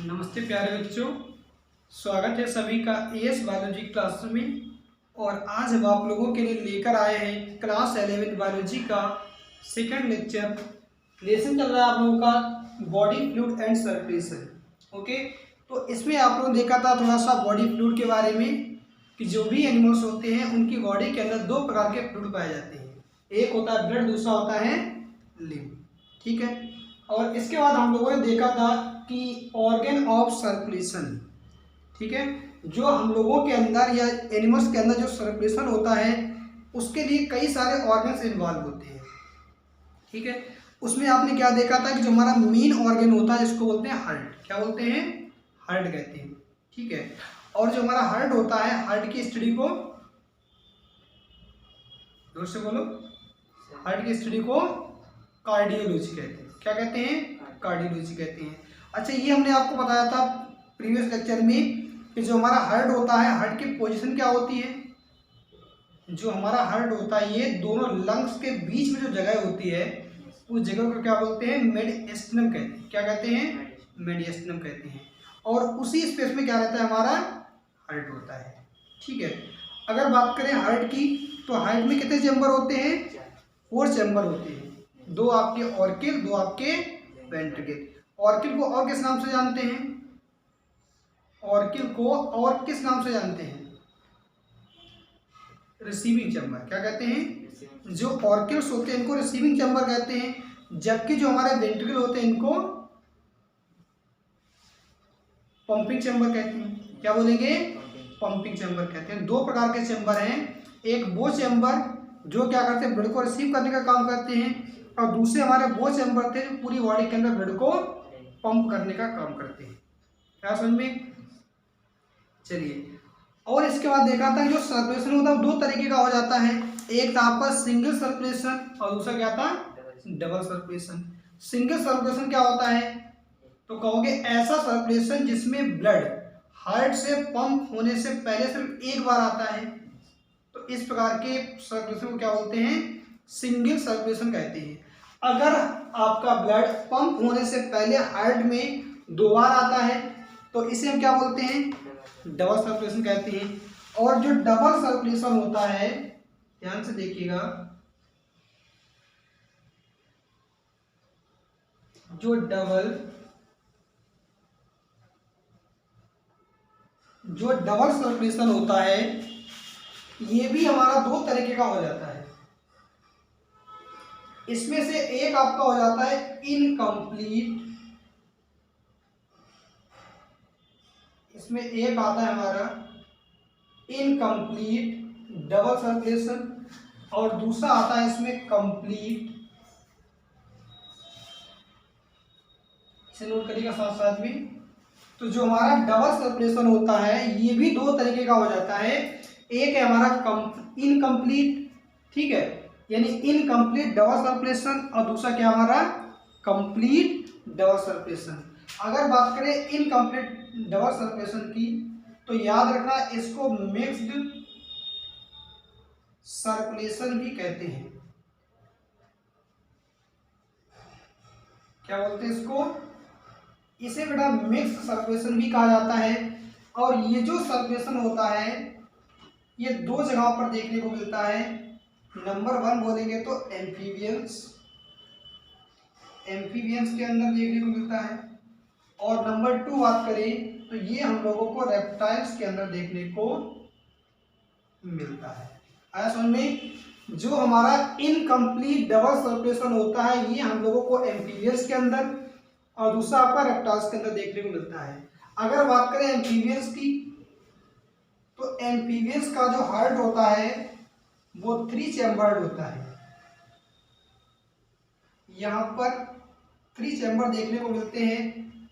नमस्ते प्यारे बच्चों, स्वागत है सभी का एएस बायोलॉजी क्लास में। और आज हम आप लोगों के लिए लेकर आए हैं क्लास 11 बायोलॉजी का सेकंड लेक्चर। लेसन चल रहा है आप लोगों का body fluid and circulation. Okay, तो इसमें आप लोगों ने देखा था थोड़ा सा बॉडी फ्लूइड के बारे में कि जो भी एनिमल्स होते हैं उनकी बॉडी के अंदर दो प्रकार के फ्लूइड पाए जाते हैं। एक होता है ब्लड, दूसरा होता है लिम्फ। ठीक है, और इसके बाद हम लोगों ने देखा था कि ऑर्गन ऑफ सर्कुलेशन। ठीक है, जो हम लोगों के अंदर या एनिमल्स के अंदर जो सर्कुलेशन होता है उसके लिए कई सारे ऑर्गन्स इन्वॉल्व होते हैं। ठीक है, उसमें आपने क्या देखा था कि जो हमारा मेन ऑर्गन होता है इसको बोलते हैं हार्ट। क्या बोलते हैं? हार्ट कहते हैं। ठीक है, और जो हमारा हार्ट होता है, हार्ट की स्टडी को जोर से बोलो, हार्ट की स्टडी को कार्डियोलॉजी कहते हैं। क्या कहते हैं? कार्डियोलॉजी कहते हैं। अच्छा, ये हमने आपको बताया था प्रीवियस लेक्चर में कि जो हमारा हार्ट होता है, हार्ट की पोजीशन क्या होती है? जो हमारा हार्ट होता है ये दोनों लंग्स के बीच में जो जगह होती है उस जगह को क्या बोलते हैं? मेडिएस्टिनम कहते हैं। क्या कहते हैं? मेडिएस्टिनम कहते हैं। और उसी स्पेस में क्या रहता है? हमारा हार्ट होता है। ठीक है, अगर बात करें हार्ट की तो हार्ट में कितने चैम्बर होते हैं? 4 चैम्बर होते हैं। 2 आपके ऑर्किल, 2 आपके वेंट्रिकल। ऑर्किल को और किस नाम से जानते हैं? ऑर्किल को और किस नाम से जानते हैं? Receiving chamber. क्या कहते हैं? जो ऑर्किल्स होते हैं इनको रिसीविंग चैम्बर कहते हैं, जबकि जो हमारे वेंट्रिकल होते हैं इनको पंपिंग चैम्बर कहते हैं। क्या बोलेंगे? पंपिंग चैम्बर कहते हैं। 2 प्रकार के चैम्बर हैं, एक वो चैम्बर जो क्या करते हैं? ब्लड को रिसीव करने का काम करते हैं, और दूसरे हमारे वो चैम्बर थे जो पूरी बॉडी के अंदर ब्लड को पंप करने का काम करते हैं। क्या समझ में? चलिए, और इसके बाद देखा था जो सर्कुलेशन होता है वो 2 तरीके का हो जाता है। एक था आपका सिंगल सर्कुलेशन और दूसरा क्या था? Double circulation. सिंगल सर्कुलेशन क्या होता है? तो कहोगे ऐसा सर्कुलेशन जिसमें ब्लड हार्ट से पंप होने से पहले सिर्फ एक बार आता है। तो इस प्रकार के सर्कुलेशन को क्या बोलते हैं? सिंगल सर्कुलेशन कहते हैं। अगर आपका ब्लड पंप होने से पहले हार्ट में 2 बार आता है तो इसे हम क्या बोलते हैं? डबल सर्कुलेशन कहते हैं। और जो डबल सर्कुलेशन होता है, ध्यान से देखिएगा, जो डबल सर्कुलेशन होता है ये भी हमारा 2 तरीके का हो जाता है। इसमें से एक आपका हो जाता है इनकम्प्लीट, इसमें एक आता है हमारा इनकम्प्लीट डबल सर्कुलेशन, और दूसरा आता है इसमें कंप्लीट। इसे नोट करिएगा साथ साथ में। तो जो हमारा डबल सर्कुलेशन होता है ये भी 2 तरीके का हो जाता है। एक है हमारा इनकम्प्लीट, ठीक है, यानी इनकम्प्लीट डबल सर्कुलेशन, और दूसरा क्या हमारा? Complete double circulation. अगर बात करें इनकम्प्लीट डबल सर्कुलेशन की तो याद रखना इसको मिक्स्ड सर्कुलेशन भी कहते हैं। क्या बोलते हैं इसको? इसे बेटा मिक्स सर्कुलेशन भी कहा जाता है। और ये जो सर्कुलेशन होता है ये 2 जगहों पर देखने को मिलता है। नंबर 1 बोलेंगे तो एम्फीबियंस के अंदर देखने को मिलता है, और नंबर 2 बात करें तो ये हम लोगों को रेप्टाइल्स के अंदर देखने को मिलता है। आया समझ में? जो हमारा इनकम्प्लीट डबल सर्कुलेशन होता है ये हम लोगों को एम्फीबियंस के अंदर और दूसरा आपका रेप्टाइल्स के अंदर देखने को मिलता है। अगर बात करें एम्फीबियंस की तो एम्फीबियंस का जो हार्ट होता है वो 3 चैम्बर्ड होता है। यहाँ पर 3 चैम्बर देखने को मिलते हैं,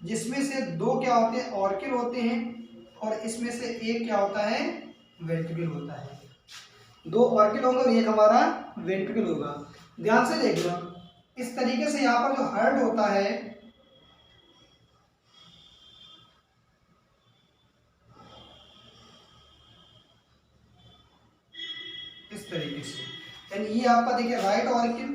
जिसमें से 2 क्या होते हैं? ऑर्किल होते हैं, और इसमें से एक क्या होता है? वेंट्रिकल होता है। 2 ऑर्किल होंगे और एक हमारा वेंट्रिकल होगा। ध्यान से देखना, इस तरीके से यहाँ पर जो हार्ट होता है इस तरीके से, यानी ये आपका देखिए राइट ऑर्किल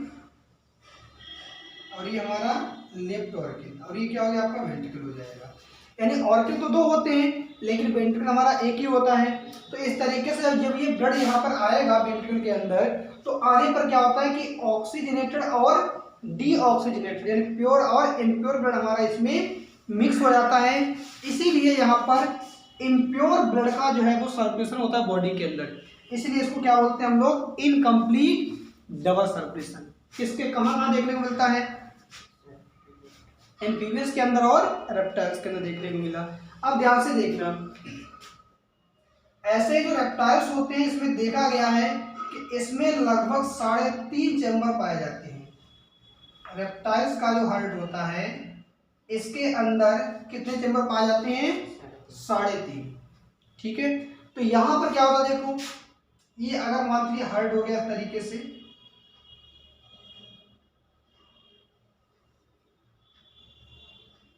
और ये हमारा लेफ्ट ऑर्किल, और ये क्या हो गया? आपका वेंट्रिकल हो जाएगा। यानी ऑर्किल तो दो होते हैं लेकिन वेंट्रिकल हमारा एक ही होता है। तो इस तरीके से जब ये ब्लड यहाँ पर आएगा वेंट्रिकल के अंदर, तो आने पर क्या होता है कि ऑक्सीजनेटेड और डीऑक्सीजनेटेड यानी प्योर और इम्प्योर ब्लड हमारा इसमें मिक्स हो जाता है। इसीलिए यहाँ पर इम्प्योर ब्लड का जो है वो सर्कुलेशन होता है बॉडी के अंदर, इसीलिए इसको क्या बोलते हैं हम लोग, इनकम्प्लीट डबल सर्कुलेशन। किसके कहाँ देखने को मिलता है, एम्फीबियंस के अंदर और रेप्टाइल्स के अंदर देखने को मिला। अब ध्यान से देखना, ऐसे जो रेप्टाइल्स होते हैं इसमें देखा गया है कि इसमें लगभग 3.5 चैम्बर पाए जाते हैं। रेप्टाइल्स का जो हार्ट होता है इसके अंदर कितने चैम्बर पाए जाते हैं, 3.5। ठीक है, तो यहां पर क्या होता है, देखो ये अगर मान लीजिए हार्ट हो गया इस तरीके से,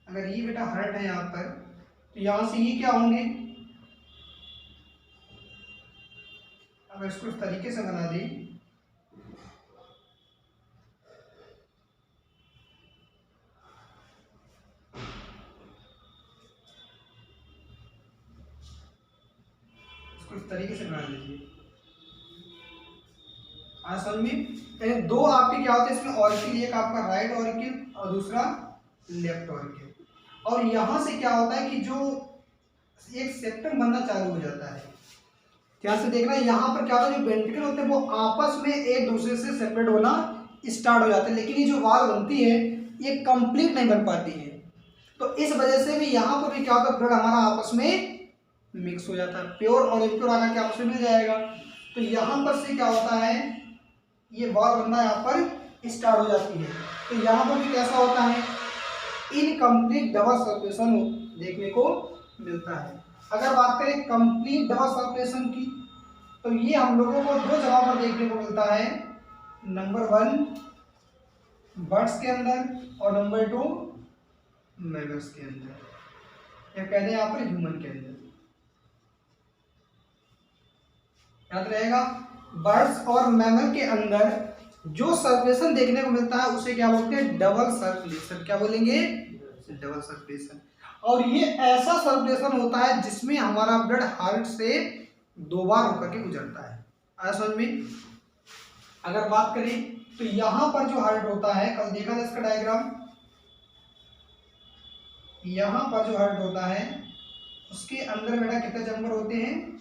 अगर ये बेटा हार्ट है यहाँ पर, तो यहां से ये क्या होंगे, अगर इसको इस तरीके से बना दें, इसको इस तरीके से बना लीजिए, आज समझ में। दो आपके क्या होते हैं इसमें ऑर्किल, एक आपका राइट ऑर्किल और दूसरा लेफ्ट ऑर्किल। और यहां से क्या होता है कि जो एक सेप्टम बनना चालू हो जाता है, ध्यान से देखना, यहाँ पर क्या होता है, जो वेंट्रिकल होते हैं वो आपस में एक दूसरे से सेपरेट होना स्टार्ट हो जाते हैं, लेकिन ये जो वाल बनती है ये कंप्लीट नहीं बन पाती है। तो इस वजह से भी यहाँ पर भी क्या होता है, ब्लड हमारा आपस में मिक्स हो जाता है, प्योर और इम्प्योर आकर के आपस में मिल जाएगा। तो यहाँ पर से क्या होता है, ये वाल बनना यहाँ पर स्टार्ट हो जाती है। तो यहाँ पर भी कैसा होता है, इनकम्प्लीट डबल सर्कुलेशन देखने को मिलता है। अगर बात करें कंप्लीट डबल सर्कुलेशन की, तो ये हम लोगों को दो जगह पर देखने को मिलता है, नंबर 1 बर्ड्स के अंदर और नंबर 2 मैमल्स के अंदर, या कहते हैं यहाँ पर ह्यूमन के अंदर। याद रहेगा, बर्ड्स और मैमल के अंदर जो सर्कुलेशन देखने को मिलता है उसे क्या बोलते हैं, डबल सर्कुलेशन। क्या बोलेंगे, डबल सर्कुलेशन। और ये ऐसा सर्कुलेशन होता है जिसमें हमारा ब्लड हार्ट से 2 बार होकर के गुजरता है। आया समझ में। अगर बात करें तो यहां पर जो हार्ट होता है, कल देखा था इसका डायग्राम, यहां पर जो हार्ट होता है उसके अंदर बेटा कितने चैम्बर होते हैं,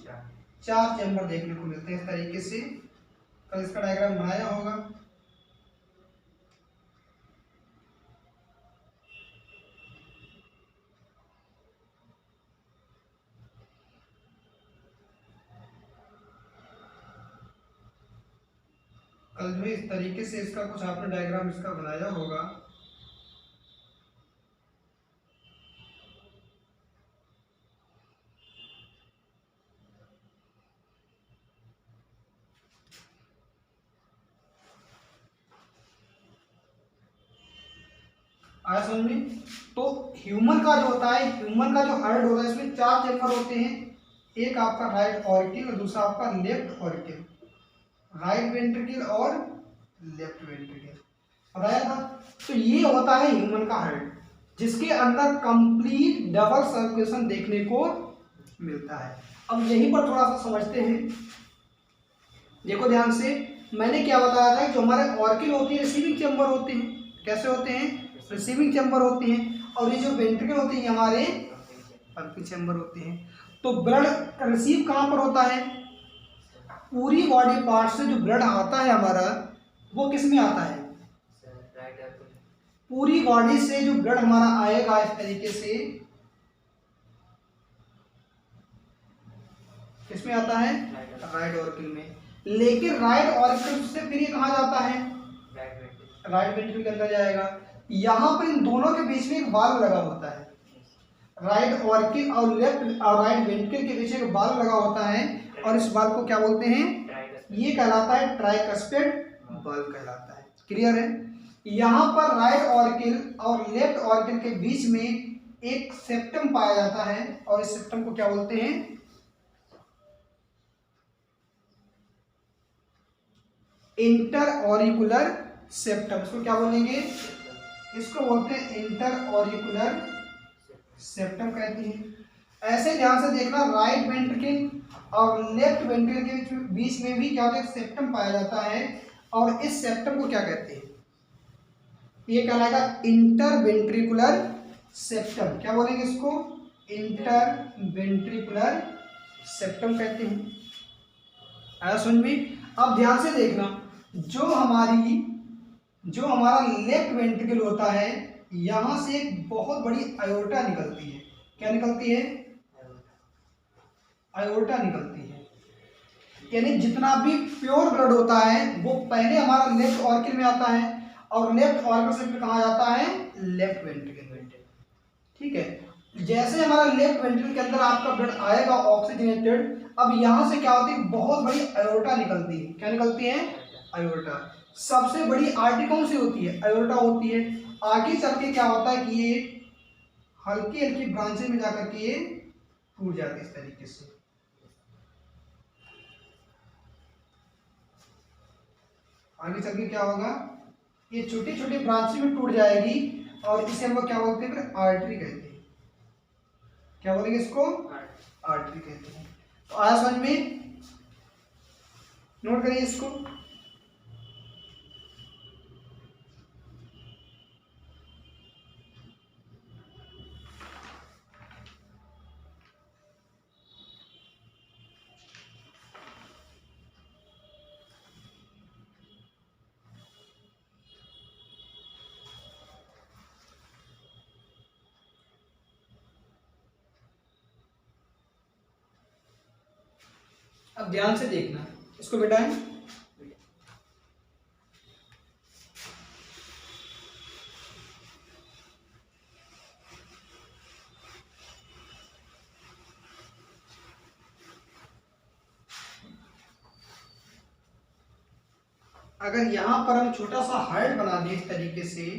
4 चैम्बर देखने को मिलते हैं इस तरीके से। कल इसका डायग्राम बनाया होगा। कल में इस तरीके से इसका कुछ आपने डायग्राम इसका बनाया होगा। आया समझ में। तो ह्यूमन का जो होता है, ह्यूमन का जो हार्ट होता है इसमें 4 चैम्बर होते हैं, एक आपका राइट ऑर्किल और दूसरा आपका लेफ्ट ऑर्किल, राइट वेंट्रिकल और लेफ्ट वेंट्रिकल बताया था। तो ये होता है ह्यूमन का हार्ट, जिसके अंदर कंप्लीट डबल सर्कुलेशन देखने को मिलता है। अब यहीं पर थोड़ा सा समझते हैं, देखो ध्यान से, मैंने क्या बताया था, जो हमारे ऑर्किल होती है रिसीविंग चैम्बर होते हैं। कैसे होते हैं, रिसीविंग चैम्बर होते हैं। और ये जो वेंट्रिकल होते हैं हमारे पंपिंग चैम्बर होते हैं। तो ब्लड रिसीव कहाँ पर होता है, पूरी बॉडी पार्ट से जो ब्लड आता है हमारा वो किस में आता है, पूरी बॉडी से जो ब्लड हमारा आएगा इस तरीके से किसमें आता है, राइट ऑर्किल में। लेकिन राइट ऑर्किल से फिर ये कहाँ जाता है, राइट वेंट्रिकल के अंदर जाएगा। यहाँ पर इन दोनों के बीच में एक वाल्व लगा होता है, राइट ऑर्किल और लेफ्ट और राइट वेंट्रिकल के बीच एक वाल्व लगा होता है, और इस वाल्व को क्या बोलते हैं, ये कहलाता है ट्राइकस्पिड वाल्व कहलाता है। क्लियर है। यहाँ पर राइट ऑर्किल और लेफ्ट ऑर्किल के बीच में एक सेप्टम पाया जाता है, और इस सेप्टम को क्या बोलते हैं, इंटर ऑरिकुलर सेप्टम। इसको क्या बोलेंगे, इसको बोलते हैं इंटर ऑरिकुलर सेप्टम कहते हैं। ऐसे ध्यान से देखना, राइट वेंट्रिकल और लेफ्ट वेंट्रिकल के बीच में भी क्या होता है, सेप्टम पाया जाता है। और इस सेप्टम को क्या कहते हैं, ये कहलाएगा इंटरवेंट्रिकुलर सेप्टम। क्या बोलेंगे इसको, इंटरवेंट्रिकुलर सेप्टम कहते हैं। आया समझ में। अब ध्यान से देखना, जो हमारा लेफ्ट वेंट्रिकल होता है, यहां से एक बहुत बड़ी अयोर्टा निकलती है। क्या निकलती है, अयोर्टा निकलती है। यानी जितना भी प्योर ब्लड होता है वो पहले हमारा लेफ्ट ऑर्किल में आता है, और लेफ्ट ऑर्किल से फिर कहाँ जाता है, लेफ्ट वेंट्रिकल में। ठीक है। जैसे हमारा लेफ्ट वेंट्रिकल के अंदर आपका ब्लड आएगा ऑक्सीजनेटेड, अब यहां से क्या होती है, बहुत बड़ी अयोर्टा निकलती है। क्या निकलती है, अयोर्टा। सबसे बड़ी आर्टरी कौन सी होती है, अयोर्टा होती है। आगे चल के क्या होता है कि ये हल्की हल्की ब्रांचेज में जाकर के ये टूट जाती है इस तरीके से। आगे चल के क्या होगा, ये छोटी छोटी ब्रांचेज में टूट जाएगी, और इसे हम लोग क्या बोलते हैं, फिर आर्टरी कहते हैं। क्या बोलेंगे इसको, आर्टरी कहते हैं। तो आया समझ में, नोट करिए इसको। अब ध्यान से देखना इसको बेटा है। अगर यहां पर हम छोटा सा हार्ट बना दें इस तरीके से,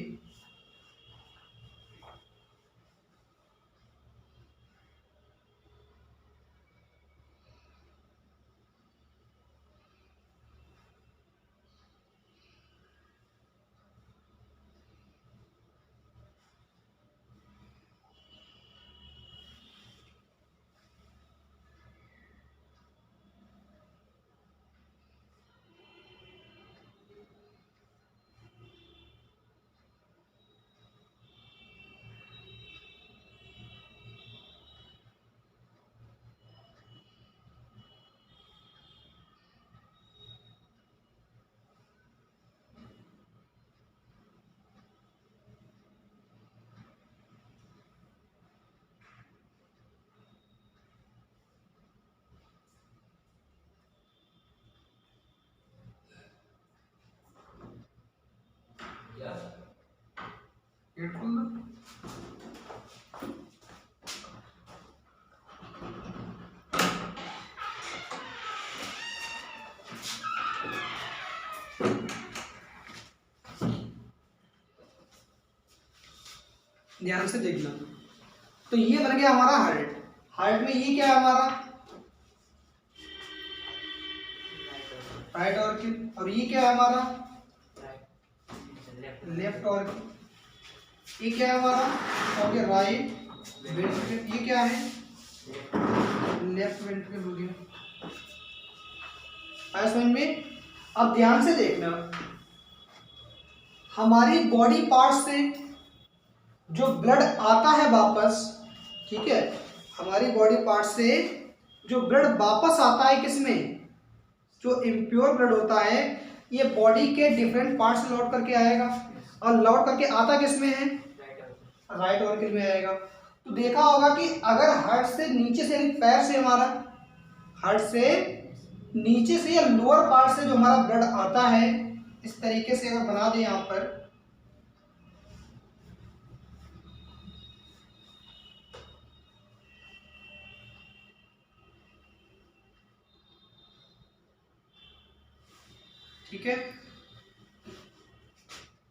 ध्यान से देखना। तो ये बन गया हमारा हार्ट। हार्ट में ये क्या है हमारा, राइट ऑर्किल, और ये क्या है हमारा, लेफ्ट ऑर्किल। ये क्या है हमारा, हो गया राइट वेंट्रिकल। ये क्या है, लेफ्ट वेंट्रिकल हो गया। आया समझ में। अब ध्यान से देखना, हमारी बॉडी पार्ट से जो ब्लड आता है वापस, ठीक है, हमारी बॉडी पार्ट से जो ब्लड वापस आता है किसमें, जो इम्प्योर ब्लड होता है, ये बॉडी के डिफरेंट पार्ट से लौट करके आएगा, और लौट करके आता किसमें है, राइट ऑर्किल में आएगा। तो देखा होगा कि अगर हार्ट से नीचे से, पैर से, हमारा हार्ट से नीचे से या लोअर पार्ट से जो हमारा ब्लड आता है, इस तरीके से अगर बना दें यहाँ पर, ठीक है,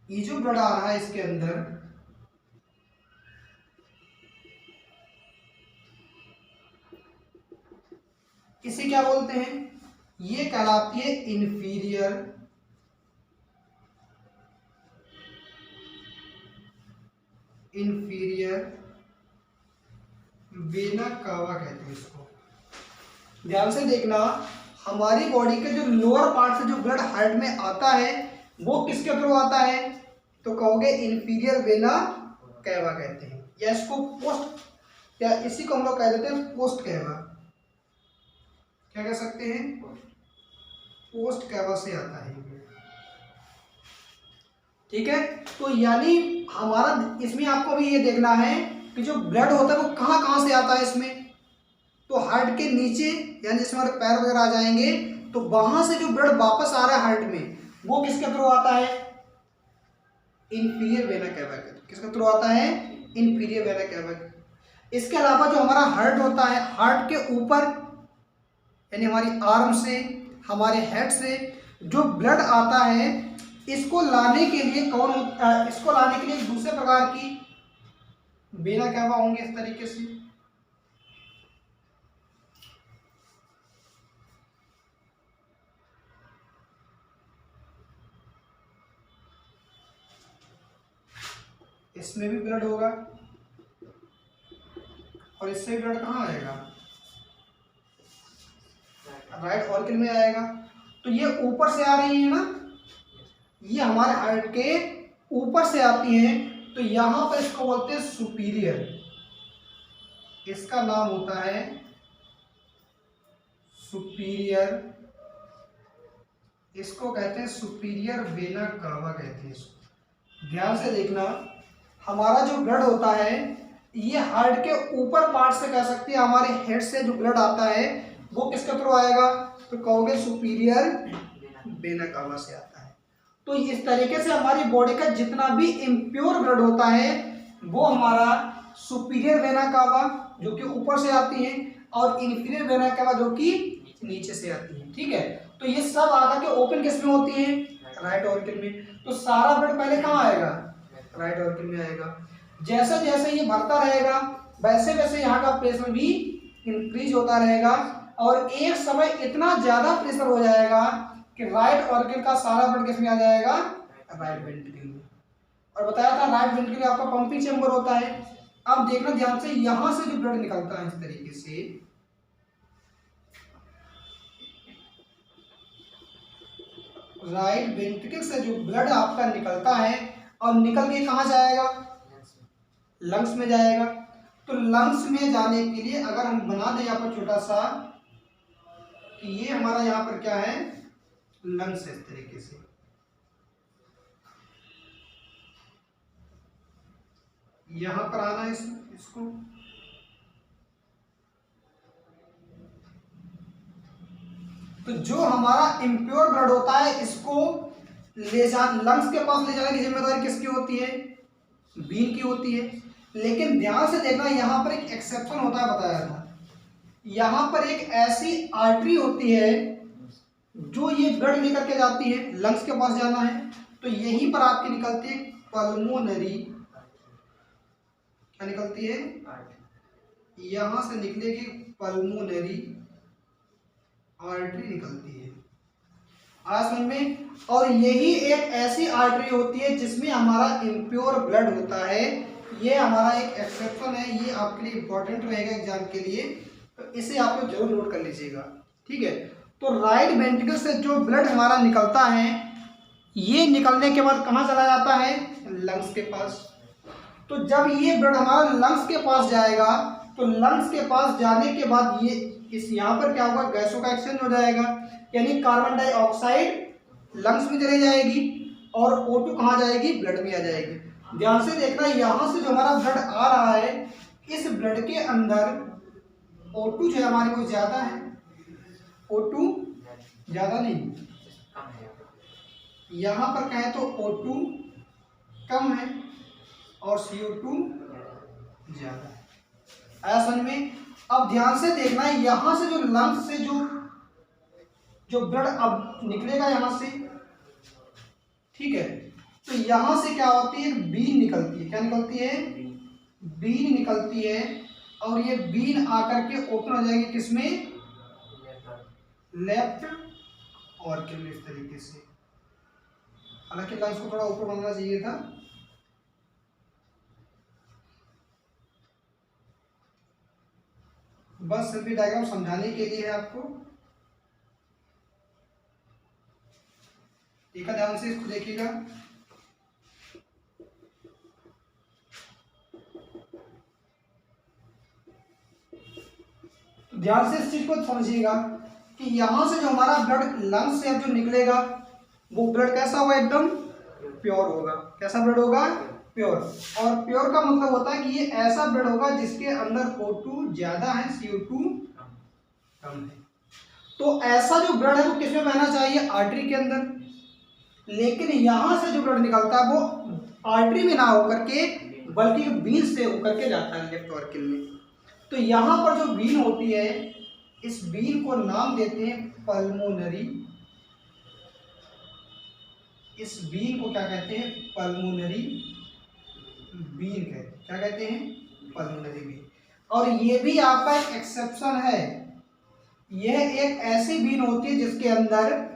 ये जो ब्लड आ रहा है इसके अंदर, इसे क्या बोलते हैं, ये कहलाती है इंफीरियर वेना कावा कहते हैं इसको। ध्यान से देखना, हमारी बॉडी के जो लोअर पार्ट से जो ब्लड हार्ट में आता है वो किसके थ्रू आता है, तो कहोगे इंफीरियर वेना कैवा कहते हैं, या इसको पोस्ट, या इसी को हम लोग कह देते हैं पोस्ट कैवा। क्या कह सकते हैं, पोस्ट कैवा से आता है। ठीक है, तो यानी हमारा इसमें आपको भी ये देखना है कि जो ब्लड होता है वो कहाँ कहाँ से आता है इसमें, तो हार्ट के नीचे, यानी जिसमें हमारे पैर वगैरह आ जाएंगे, तो वहां से जो ब्लड वापस आ रहा है हार्ट में वो किसके थ्रू आता है, इंफीरियर वेना कैवा। किसके थ्रू आता है, इंफीरियर वेना कैवा। इसके अलावा जो हमारा हार्ट होता है, हार्ट के ऊपर यानी हमारी आर्म से, हमारे हेड से जो ब्लड आता है, इसको लाने के लिए इसको लाने के लिए दूसरे प्रकार की वेना कैवा होंगे इस तरीके से। इसमें भी ब्लड होगा और इससे भी ब्लड कहाँ आएगा, राइट ऑर्गन में आएगा। तो ये ऊपर से आ रही है ना, ये हमारे हार्ट के ऊपर से आती है, तो यहां पर इसको बोलते हैं सुपीरियर, इसका नाम होता है सुपीरियर, इसको कहते हैं सुपीरियर वेना कावा कहते हैं इसको। ध्यान से देखना, हमारा जो ब्लड होता है ये हार्ट के ऊपर पार्ट से कह सकते हैं, हमारे हेड से जो ब्लड आता है वो किसके थ्रू आएगा, तो कहोगे सुपीरियर वेना कावा से आता है। तो इस तरीके से हमारी बॉडी का जितना भी इम्प्योर ब्लड होता है वो हमारा सुपीरियर वेना कावा जो कि ऊपर से आती है, और इंफीरियर वेना कावा जो कि नीचे से आती है। ठीक है, तो ये सब आकर के ओपन किस में होती है, राइट ऑर्गन में। तो सारा ब्लड पहले कहाँ आएगा, राइट ऑर्गन में आएगा। जैसे जैसे ये बढ़ता रहेगा वैसे वैसे यहाँ का प्रेशर भी इंक्रीज होता रहेगा, और एक समय इतना ज्यादा प्रेशर हो जाएगा कि राइट ऑर्गन का सारा ब्लड किस में आ जाएगा, राइट वेंट्रिकल में। और बताया था राइट वेंट्रिकल आपका पंपिंग चेंबर होता है। अब देखना ध्यान से, यहां से जो ब्लड निकलता है इस तरीके से, राइट वेंट्रिकल से जो ब्लड आपका निकलता है और निकल के कहाँ जाएगा, लंग्स में जाएगा। तो लंग्स में जाने के लिए अगर हम बना दें यहाँ पर छोटा सा कि ये हमारा यहाँ पर क्या है, लंग्स है, इस तरीके से यहां पर आना है इसको। तो जो हमारा इम्प्योर ब्लड होता है इसको ले जा लंग्स के पास ले जाने की जिम्मेदारी किसकी होती है, बीन की होती है। लेकिन ध्यान से देखना, यहाँ पर एक एक्सेप्शन होता है, बताया था यहाँ पर एक ऐसी आर्टरी होती है जो ये ब्लड लेकर के जाती है, लंग्स के पास जाना है, तो यहीं पर आपकी निकलती है पल्मोनरी, क्या निकलती है, यहां से निकलेगी पल्मोनरी आर्टरी निकलती है, आज समझ में। और यही एक ऐसी आर्टरी होती है जिसमें हमारा इम्प्योर ब्लड होता है। ये हमारा एक एक्सेप्शन है, ये आपके लिए इंपॉर्टेंट रहेगा एग्जाम के लिए, तो इसे आप लोग जरूर नोट कर लीजिएगा। ठीक है, तो राइट वेंट्रिकल से जो ब्लड हमारा निकलता है ये निकलने के बाद कहाँ चला जाता है, लंग्स के पास। तो जब ये ब्लड हमारा लंग्स के पास जाएगा तो लंग्स के पास जाने के बाद ये इस यहाँ पर क्या होगा, गैसों का एक्सचेंज हो जाएगा, यानी कार्बन डाइऑक्साइड लंग्स में चली जाएगी और O2 कहाँ जाएगी, ब्लड में आ जाएगी। ध्यान से देखना, यहाँ से जो हमारा ब्लड आ रहा है इस ब्लड के अंदर O2 जो है हमारी वो ज्यादा है, O2 ज्यादा नहीं, यहाँ पर कहें तो O2 कम है और CO2 ज्यादा है, आया समझ में। अब ध्यान से देखना, यहां से जो लंग्स से जो ब्लड अब निकलेगा यहां से, ठीक है, तो यहां से क्या होती है, बीन निकलती है, क्या निकलती है, बीन निकलती है, और ये बीन आकर के ओपन हो जाएगी किसमें, लेफ्ट ऑर्गन में, इस तरीके से। हालांकि लंग्स को थोड़ा ऊपर बनना चाहिए था, बस सिंपल डायग्राम समझाने के लिए है आपको। ठीक है, ध्यान से इसको देखिएगा। ध्यान से इस चीज को समझिएगा कि यहां से जो हमारा ब्लड लंग्स से जो निकलेगा वो ब्लड कैसा होगा, एकदम प्योर होगा। कैसा ब्लड होगा, प्योर। और प्योर का मतलब होता है कि ये ऐसा ब्लड होगा जिसके अंदर O2 ज्यादा है, CO2 कम है। तो ऐसा जो ब्लड है वो किसमें बहना चाहिए, आर्टरी के अंदर। लेकिन यहां से जो ब्लड निकलता है वो आर्टरी में ना होकर के बल्कि बीन से होकर के जाता है लेफ्ट ऑर्किल में। तो यहाँ पर जो बीन होती है, इस बीन को नाम देते हैं पल्मोनरी। इस बीन को क्या कहते हैं, पल्मोनरी बीन कहते हैं। क्या कहते हैं, पल्मोनरी बीन। और ये भी आपका एक एक्सेप्शन है। यह एक ऐसी बीन होती है जिसके अंदर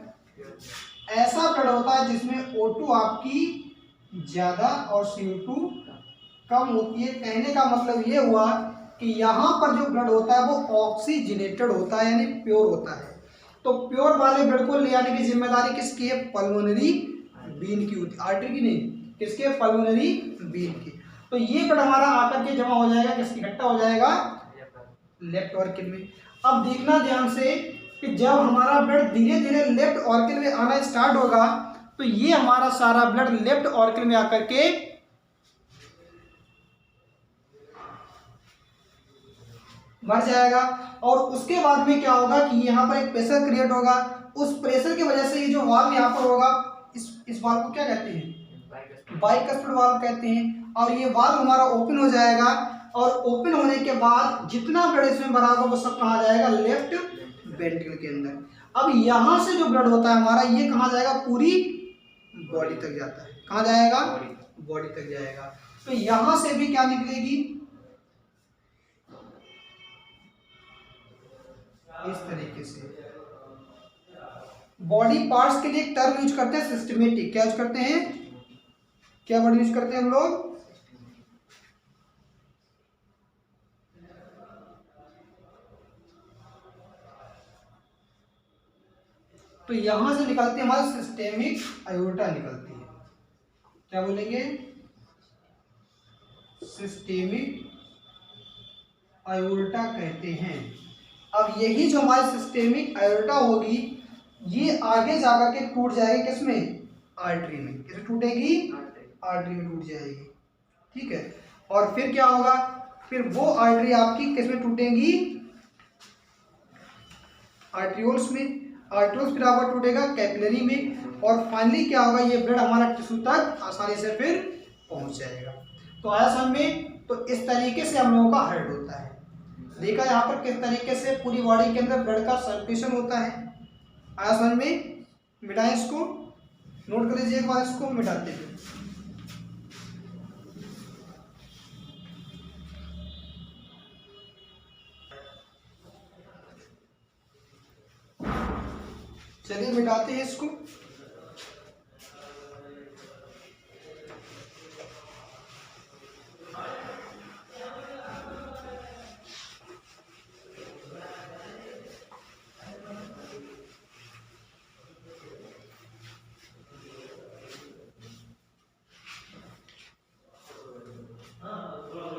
ऐसा ब्लड होता है जिसमें O2 आपकी ज्यादा और CO2 कम होती है। कहने का मतलब ये हुआ कि यहाँ पर जो ब्लड होता है वो ऑक्सीजनेटेड होता है, यानी प्योर होता है। तो प्योर वाले ब्लड को ले आने की जिम्मेदारी किसकी है, पल्मोनरी बीन की होती है, आर्टरी की नहीं। किसके, पल्मोनरी बीन की। तो ये ब्लड हमारा आकर के जमा हो जाएगा, किसकी, इकट्ठा हो जाएगा लेफ्ट ऑर्किल में। अब देखना ध्यान से कि जब हमारा ब्लड धीरे धीरे लेफ्ट ऑर्किल में आना स्टार्ट होगा तो ये हमारा सारा ब्लड लेफ्ट ऑर्किल में आकर के मर जाएगा। और उसके बाद में क्या होगा कि यहाँ पर एक प्रेशर क्रिएट होगा। उस प्रेशर की वजह से ये जो वाल्व यहाँ पर होगा, इस वाल्व को क्या कहते हैं, बाइकस्पिड वाल्व कहते हैं। और ये वाल्व हमारा ओपन हो जाएगा और ओपन होने के बाद जितना ब्लड इसमें भरा होगा वो सब कहाँ जाएगा, लेफ्ट वेंट्रिकल के अंदर। अब यहाँ से जो ब्लड होता है हमारा, ये कहाँ जाएगा, पूरी बॉडी तक जाता है। कहाँ जाएगा, बॉडी तक जाएगा। तो यहाँ से भी क्या निकलेगी, इस तरीके से। बॉडी पार्ट्स के लिए एक टर्म यूज करते हैं, सिस्टमेटिक। क्या यूज करते हैं, क्या वर्ड यूज करते हैं हम लोग, तो यहां से निकलती है हमारी सिस्टेमिक आयोटा निकलती है। क्या बोलेंगे, सिस्टेमिक आयोटा कहते हैं। अब यही जो हमारी सिस्टेमिक आयोटा होगी ये आगे जाकर के टूट जाएगी किसमें, आर्टरी में। किसमें टूटेगी, आर्टरी में टूट जाएगी। ठीक है, और फिर क्या होगा, फिर वो आर्टरी आपकी किसमें टूटेंगी, आर्ट्रियोल्स में। आर्ट्रियोल्स फिर आपका टूटेगा कैपिलरी में। और फाइनली क्या होगा, ये ब्लड हमारा टिश्यू तक आसानी से फिर पहुंच जाएगा। तो आया समझ में। तो इस तरीके से हम लोगों का हार्ट होता है। देखा यहाँ पर किस तरीके से पूरी बॉडी के अंदर ब्लड का सर्कुलेशन होता है। आया समझ में। मिटाएं इसको, नोट कर लीजिए एक बार, इसको मिटाते हैं। चलिए मिटाते हैं इसको।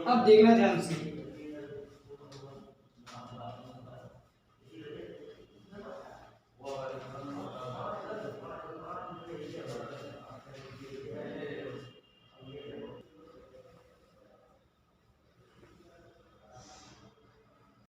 अब देखना ध्यान से,